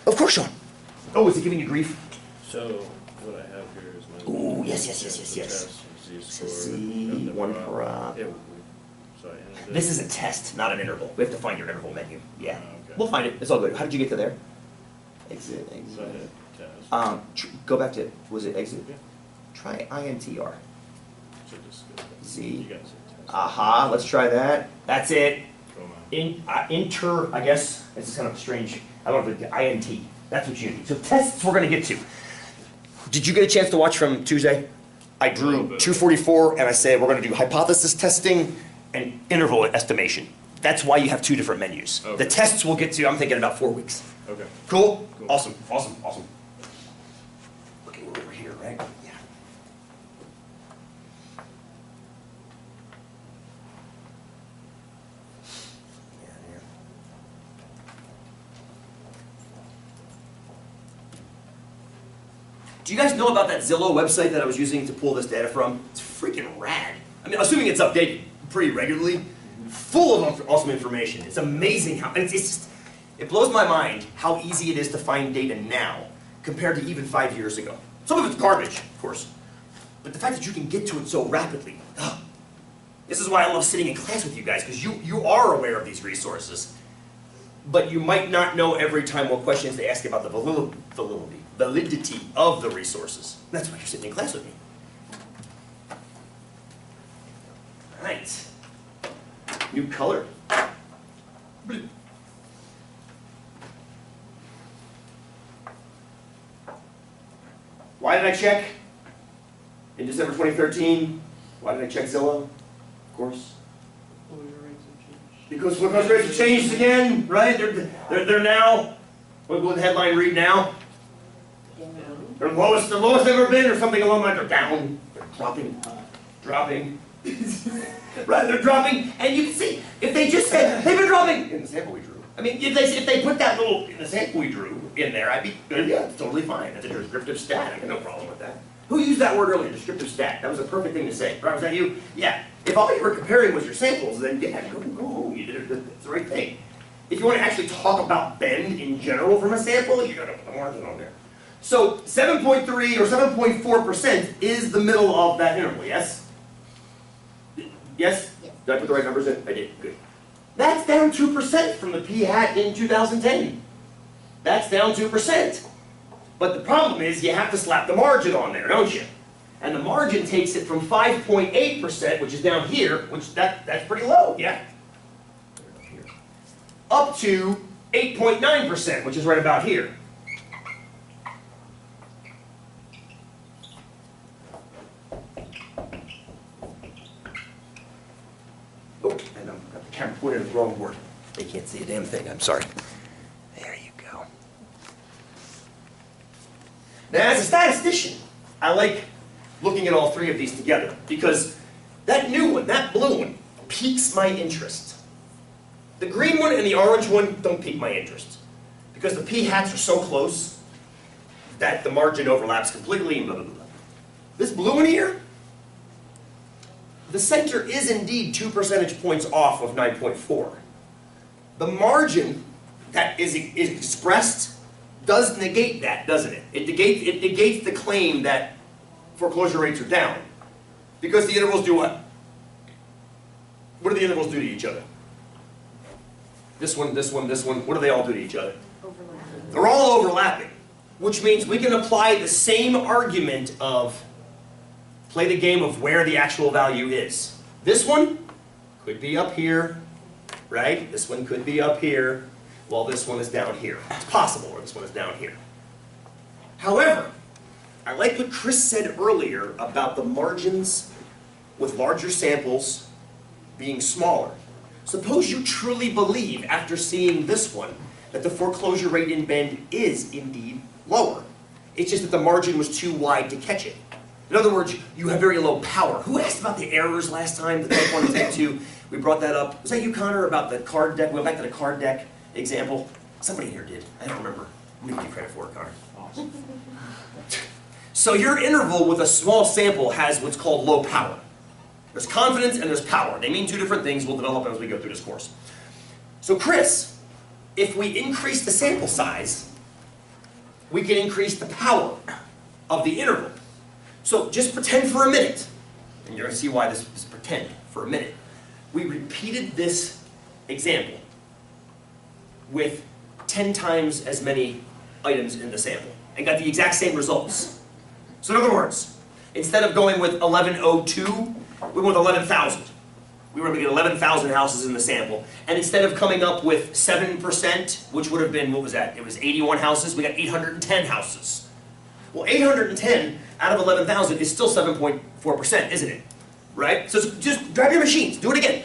Of course, Sean. Oh, is it giving you grief? So, what I have here is my... Ooh, yes. Z, one per... This is a test, not an interval. We have to find your interval menu. Yeah. Okay. We'll find it. It's all good. How did you get to there? Exit. So I hit test. Go back to, was it exit? Yeah. Try INTR. So just go back. Z. You guys hit test. Aha, let's try that. That's it. Come on. Inter, I guess, this is kind of strange. I don't know, the INT. That's what you need. So tests we're going to get to. Did you get a chance to watch from Tuesday? I drew 244 and I said we're going to do hypothesis testing and interval estimation. That's why you have two different menus. Okay. The tests we'll get to, I'm thinking about 4 weeks. Okay. Cool? Cool. Awesome. Okay, we're over here, right? Yeah. Do you guys know about that Zillow website that I was using to pull this data from? It's freaking rad. I mean, assuming it's updated pretty regularly, full of awesome information. It's amazing how, it's just, it blows my mind how easy it is to find data now compared to even 5 years ago. Some of it's garbage, of course, but the fact that you can get to it so rapidly, this is why I love sitting in class with you guys, because you are aware of these resources, but you might not know every time what questions they ask about the validity of the resources. That's why you're sitting in class with me. Right. New color. Blue. Why did I check in December 2013? Why did I check Zillow? Of course. Because foreclosure rates have changed again, right? They're now, what will the headline read now? They're the lowest they've ever been, or something along that. They're down, they're dropping. Right, they're dropping, and you can see, if they just said, they've been dropping, in the sample we drew. I mean, if they put that little, in the sample we drew, in there, I'd be, yeah, it's totally fine. That's a descriptive stat, I got no problem with that. Who used that word earlier, descriptive stat? That was a perfect thing to say. Right, was that you? Yeah. If all you were comparing was your samples, then yeah, go home, you did it, that's the right thing. If you want to actually talk about bend in general from a sample, you gotta put the margin on there. So 7.3 or 7.4% is the middle of that interval, yes? Yes? Yes. Did I put the right numbers in? I did, good. That's down 2% from the p-hat in 2010. That's down 2%. But the problem is you have to slap the margin on there, don't you? And the margin takes it from 5.8%, which is down here, which that's pretty low, yeah? Up to 8.9%, which is right about here. Oh, and I've got the camera pointed at the wrong board. They can't see a damn thing, I'm sorry. There you go. Now, as a statistician, I like looking at all three of these together because that new one, that blue one, piques my interest. The green one and the orange one don't pique my interest because the p-hats are so close that the margin overlaps completely and blah, blah, blah. This blue one here, the center is indeed 2 percentage points off of 9.4. The margin that is expressed does negate that, doesn't it? It negates the claim that foreclosure rates are down. Because the intervals do what? What do the intervals do to each other? This one, this one, this one, what do they all do to each other? Overlapping. They're all overlapping, which means we can apply the same argument of play the game of where the actual value is. This one could be up here, right? This one could be up here, while this one is down here. It's possible, or this one is down here. However, I like what Chris said earlier about the margins with larger samples being smaller. Suppose you truly believe, after seeing this one, that the foreclosure rate in Bend is indeed lower. It's just that the margin was too wide to catch it. In other words, you have very low power. Who asked about the errors last time, the type 1 and type 2? We brought that up. Was that you, Connor, about the card deck? We went back to the card deck example. Somebody here did. I don't remember. I'm going to give you credit for it, Connor. Awesome. So your interval with a small sample has what's called low power. There's confidence and there's power. They mean two different things. We'll develop as we go through this course. So Chris if we increase the sample size, we can increase the power of the interval. So just pretend for a minute, and you're going to see why this is pretend for a minute. We repeated this example with 10 times as many items in the sample and got the exact same results. So in other words, instead of going with 1102, we went with 11,000. We were able to get 11,000 houses in the sample. And instead of coming up with 7%, which would have been, what was that? It was 81 houses, we got 810 houses. Well, 810 out of 11,000 is still 7.4%, isn't it? Right? So just grab your machines, do it again,